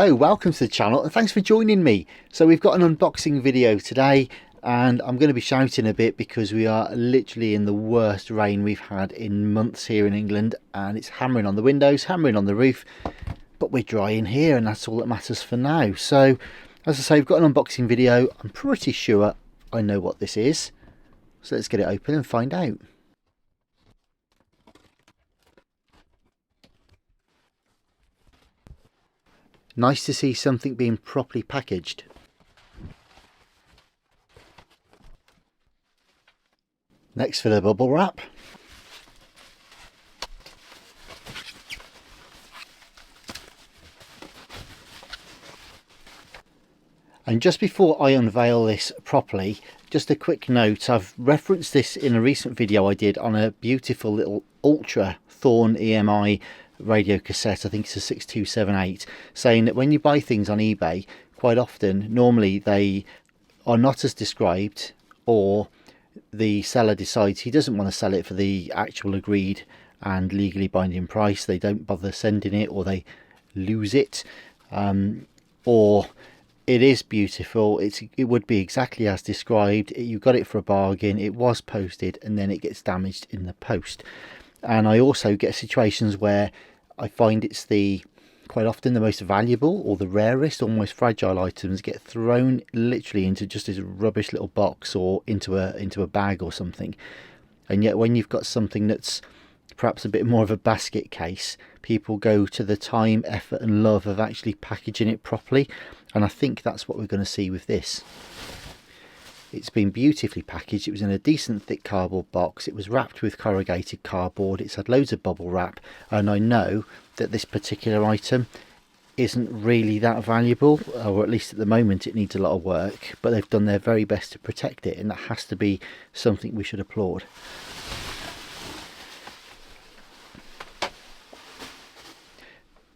Hello, welcome to the channel and thanks for joining me. So we've got an unboxing video today and I'm going to be shouting a bit because we are literally in the worst rain we've had in months here in England, and it's hammering on the windows, hammering on the roof, but we're dry in here and that's all that matters for now. So as I say, we've got an unboxing video. I'm pretty sure I know what this is, so let's get it open and find out. Nice to see something being properly packaged. Next for the bubble wrap. And just before I unveil this properly, just a quick note. I've referenced this in a recent video I did on a beautiful little Ultra Thorn EMI radio cassette. I think it's a 6278, saying that when you buy things on eBay, quite often, normally they are not as described, or the seller decides he doesn't want to sell it for the actual agreed and legally binding price. They don't bother sending it, or they lose it, or it is beautiful, it would be exactly as described, you got it for a bargain, it was posted, and then it gets damaged in the post. And I also get situations where I find it's quite often the most valuable or the rarest or most fragile items get thrown literally into just this rubbish little box or into a bag or something. And yet when you've got something that's perhaps a bit more of a basket case, people go to the time, effort and love of actually packaging it properly. And I think that's what we're going to see with this. It's been beautifully packaged. It was in a decent thick cardboard box. It was wrapped with corrugated cardboard. It's had loads of bubble wrap, and I know that this particular item isn't really that valuable, or at least at the moment it needs a lot of work, but they've done their very best to protect it, and that has to be something we should applaud.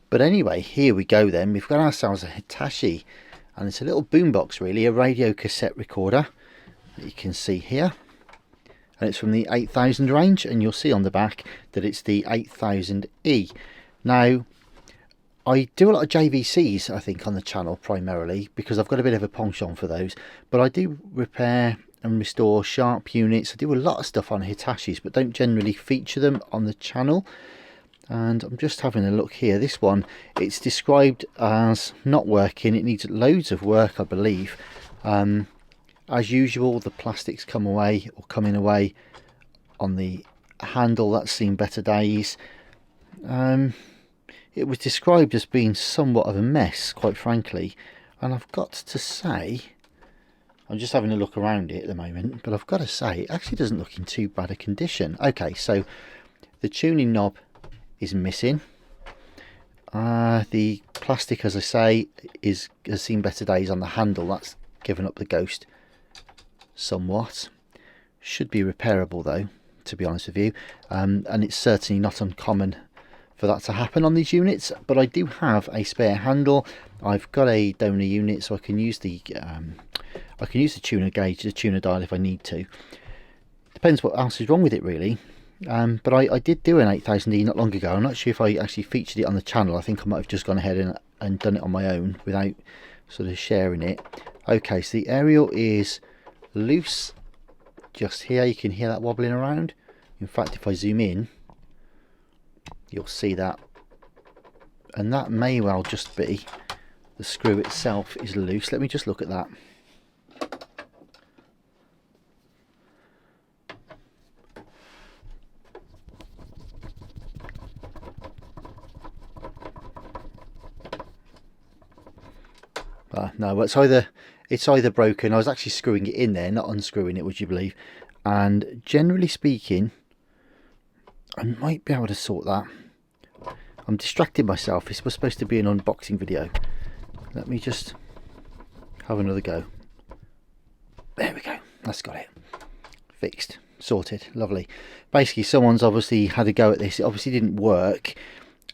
But anyway, here we go then. We've got ourselves a Hitachi, and it's a little boombox really, a radio cassette recorder that you can see here. And it's from the 8000 range, and you'll see on the back that it's the 8000E. Now, I do a lot of JVCs, I think, on the channel primarily, because I've got a bit of a penchant for those. But I do repair and restore Sharp units. I do a lot of stuff on Hitachis, but don't generally feature them on the channel. And I'm just having a look here. This one, it's described as not working. It needs loads of work, I believe. As usual, the plastics come away, or coming away on the handle. That's seen better days. It was described as being somewhat of a mess, quite frankly. And I've got to say, I'm just having a look around it at the moment, but I've got to say, it actually doesn't look in too bad a condition. Okay, so the tuning knob is missing. The plastic, as I say, has seen better days on the handle. That's given up the ghost somewhat. Should be repairable though, to be honest with you, and it's certainly not uncommon for that to happen on these units. But I do have a spare handle. I've got a donor unit, so I can use the tuner gauge, the tuner dial, if I need to. Depends what else is wrong with it really. But I did do an 8000E not long ago. I'm not sure if I actually featured it on the channel. I think I might have just gone ahead and done it on my own without sort of sharing it. Okay, so the aerial is loose just here. You can hear that wobbling around. In fact, if I zoom in, you'll see that. And that may well just be the screw itself is loose. Let me just look at that. No, it's either broken. I was actually screwing it in there, not unscrewing it, would you believe? And generally speaking, I might be able to sort that. I'm distracting myself. This was supposed to be an unboxing video. Let me just have another go. There we go. That's got it. Fixed. Sorted. Lovely. Basically, someone's obviously had a go at this. It obviously didn't work,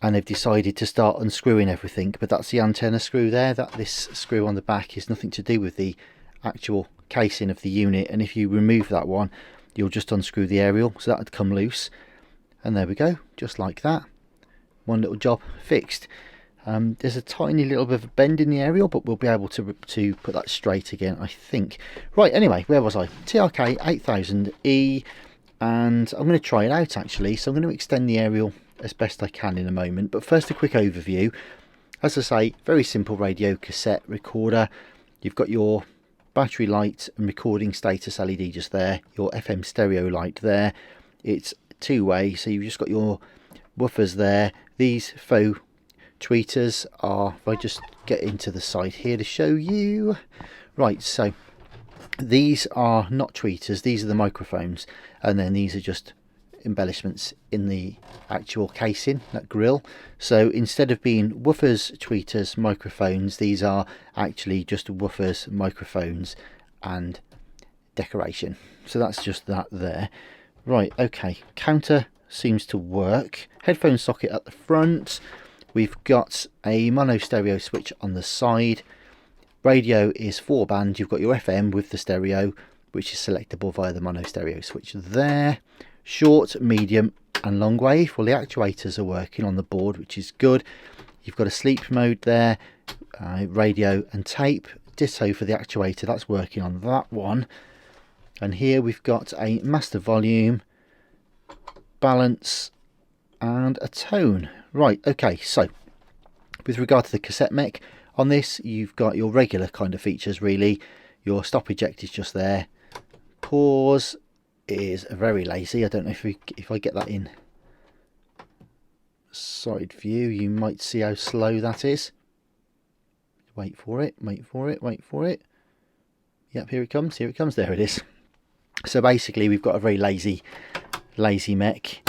and they've decided to start unscrewing everything. But that's the antenna screw there. This screw on the back is nothing to do with the actual casing of the unit, and if you remove that one, you'll just unscrew the aerial, so that would come loose. And there we go, just like that. One little job fixed. There's a tiny little bit of a bend in the aerial, but we'll be able to put that straight again, I think. Right, anyway, where was I? TRK-8000E, and I'm going to try it out actually. So I'm going to extend the aerial as best I can in a moment. But first, a quick overview. As I say, very simple radio cassette recorder. You've got your battery light and recording status LED just there. Your FM stereo light there. It's two-way, so you've just got your woofers there. These faux tweeters are, if I just get into the side here to show you, right, so these are not tweeters, these are the microphones, and then these are just embellishments in the actual casing, that grill. So instead of being woofers, tweeters, microphones, these are actually just woofers, microphones and decoration. So that's just that there. Right, okay, counter seems to work. Headphone socket at the front. We've got a mono stereo switch on the side. Radio is 4-band. You've got your FM with the stereo, which is selectable via the mono stereo switch there. Short, medium and long wave. Well, the actuators are working on the board, which is good. You've got a sleep mode there, radio and tape. Ditto for the actuator, that's working on that one. And here we've got a master volume, balance and a tone. Right, okay, so with regard to the cassette mech on this, you've got your regular kind of features really. Your stop eject is just there. Pause is very lazy. I don't know if I get that in side view, you might see how slow that is. Wait for it, wait for it, wait for it. Yep, here it comes, there it is. So basically we've got a very lazy mech.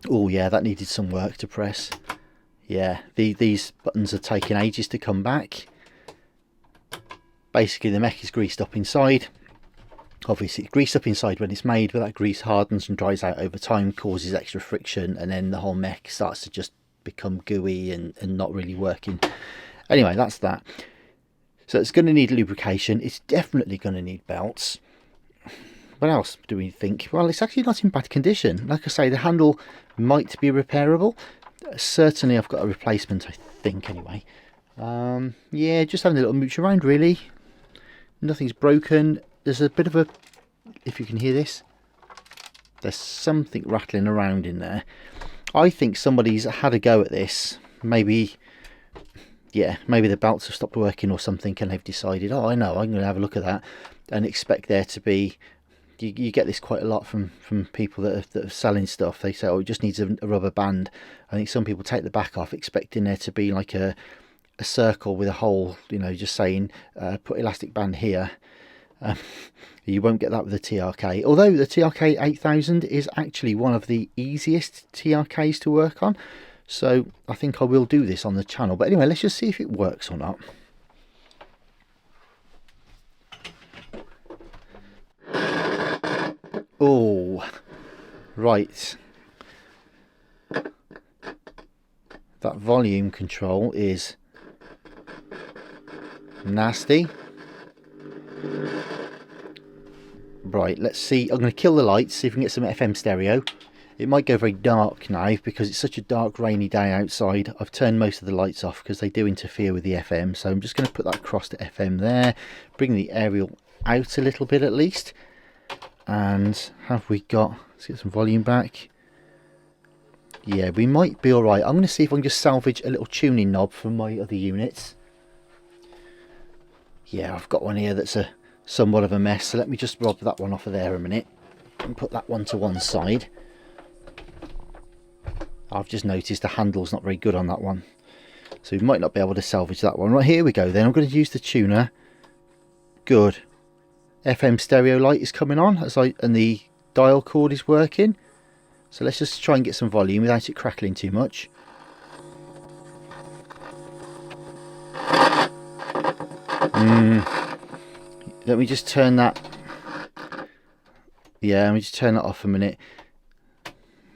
Oh yeah, that needed some work to press. Yeah, these buttons are taking ages to come back. Basically the mech is greased up inside. Obviously it's greased up inside when it's made, but that grease hardens and dries out over time, causes extra friction, and then the whole mech starts to just become gooey and not really working. Anyway, that's that. So it's going to need lubrication. It's definitely going to need belts. What else do we think? Well, it's actually not in bad condition. Like I say, the handle might be repairable. Certainly I've got a replacement, I think, anyway. Yeah, just having a little mooch around, really. Nothing's broken. There's a bit of a, if you can hear this, there's something rattling around in there. I think somebody's had a go at this. Maybe, yeah, maybe the belts have stopped working or something, and they've decided, oh, I know, I'm going to have a look at that, and expect there to be, you get this quite a lot from people that are selling stuff. They say, oh, it just needs a rubber band. I think some people take the back off expecting there to be like a circle with a hole, you know, just saying put elastic band here. You won't get that with the TRK, although the TRK-8000 is actually one of the easiest TRKs to work on, so I think I will do this on the channel. But anyway, let's just see if it works or not. Oh, right. That volume control is nasty. Right, let's see. I'm going to kill the lights, see if we can get some FM stereo. It might go very dark now because it's such a dark, rainy day outside. I've turned most of the lights off because they do interfere with the FM. So I'm just going to put that across to FM there. Bring the aerial out a little bit at least. And have we got... Let's get some volume back. Yeah, we might be alright. I'm going to see if I can just salvage a little tuning knob from my other units. Yeah, I've got one here that's somewhat of a mess. So let me just rob that one off of there a minute. And put that one to one side. I've just noticed the handle's not very good on that one. So we might not be able to salvage that one. Right, here we go then. I'm going to use the tuner. Good. FM stereo light is coming on and the dial cord is working. So let's just try and get some volume without it crackling too much. Let me just turn that. Yeah, let me just turn that off a minute.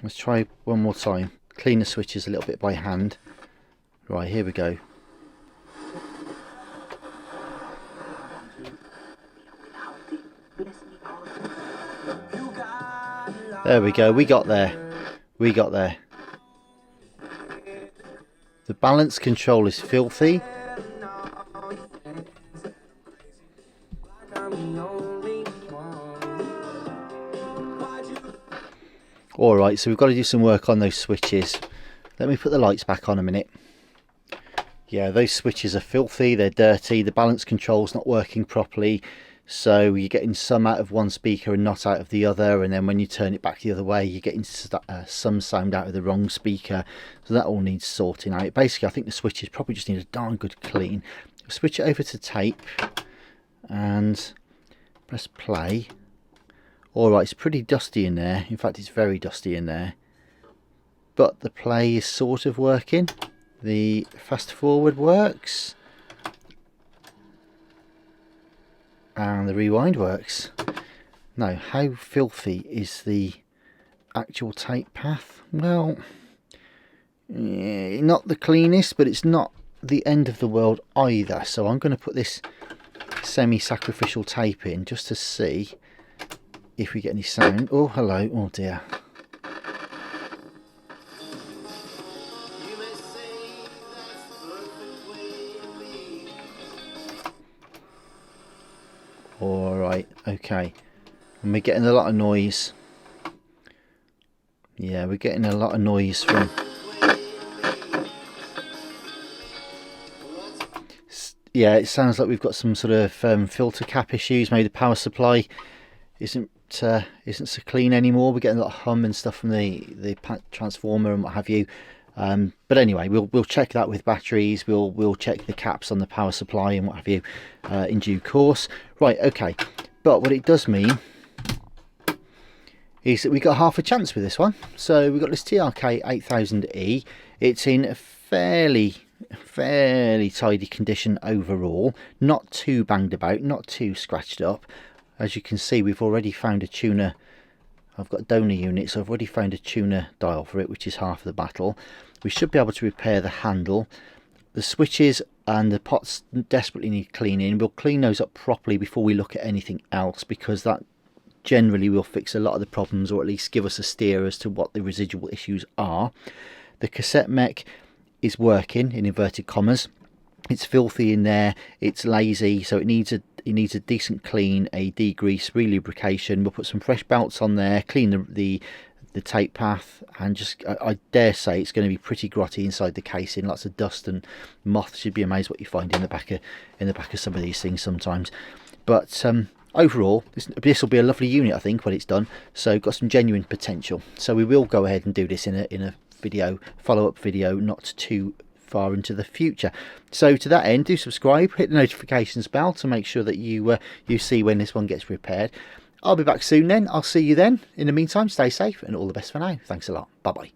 Let's try one more time. Clean the switches a little bit by hand. Right, here we go. There we go, we got there. We got there. The balance control is filthy. Alright, so we've got to do some work on those switches. Let me put the lights back on a minute. Yeah, those switches are filthy, they're dirty, the balance control's not working properly, so you're getting some out of one speaker and not out of the other, and then when you turn it back the other way you're getting some sound out of the wrong speaker, so that all needs sorting out. Basically I think the switches probably just need a darn good clean. Switch it over to tape and press play. Alright, it's pretty dusty in there, in fact it's very dusty in there, but the play is sort of working. The fast forward works and the rewind works. Now, how filthy is the actual tape path? Well, not the cleanest, but it's not the end of the world either. So I'm going to put this semi-sacrificial tape in just to see if we get any sound. Oh, hello. Oh dear. Alright, okay. And we're getting a lot of noise. Yeah, we're getting a lot of noise from... Yeah, it sounds like we've got some sort of filter cap issues. Maybe the power supply isn't so clean anymore. We're getting a lot of hum and stuff from the transformer and what have you. But anyway, we'll check that with batteries. We'll check the caps on the power supply and what have you in due course. Right, okay. But what it does mean is that we got half a chance with this one. So we've got this TRK-8000E. It's in a fairly tidy condition overall. Not too banged about, not too scratched up. As you can see, we've already found a tuner. I've got a donor unit, so I've already found a tuner dial for it, which is half the battle. We should be able to repair the handle. The switches and the pots desperately need cleaning. We'll clean those up properly before we look at anything else, because that generally will fix a lot of the problems, or at least give us a steer as to what the residual issues are. The cassette mech is working, in inverted commas. It's filthy in there, it's lazy, so it needs a decent clean, a degrease, relubrication. We'll put some fresh belts on there, clean the tape path, and just I dare say it's going to be pretty grotty inside the casing. Lots of dust and moths. You'd be amazed what you find in the back of some of these things sometimes. But overall, this will be a lovely unit, I think, when it's done. So got some genuine potential. So we will go ahead and do this in a video, follow-up video, not too far into the future. So to that end, do subscribe, hit the notifications bell to make sure that you see when this one gets repaired. I'll be back soon then. I'll see you then. In the meantime, stay safe and all the best for now. Thanks a lot. Bye bye.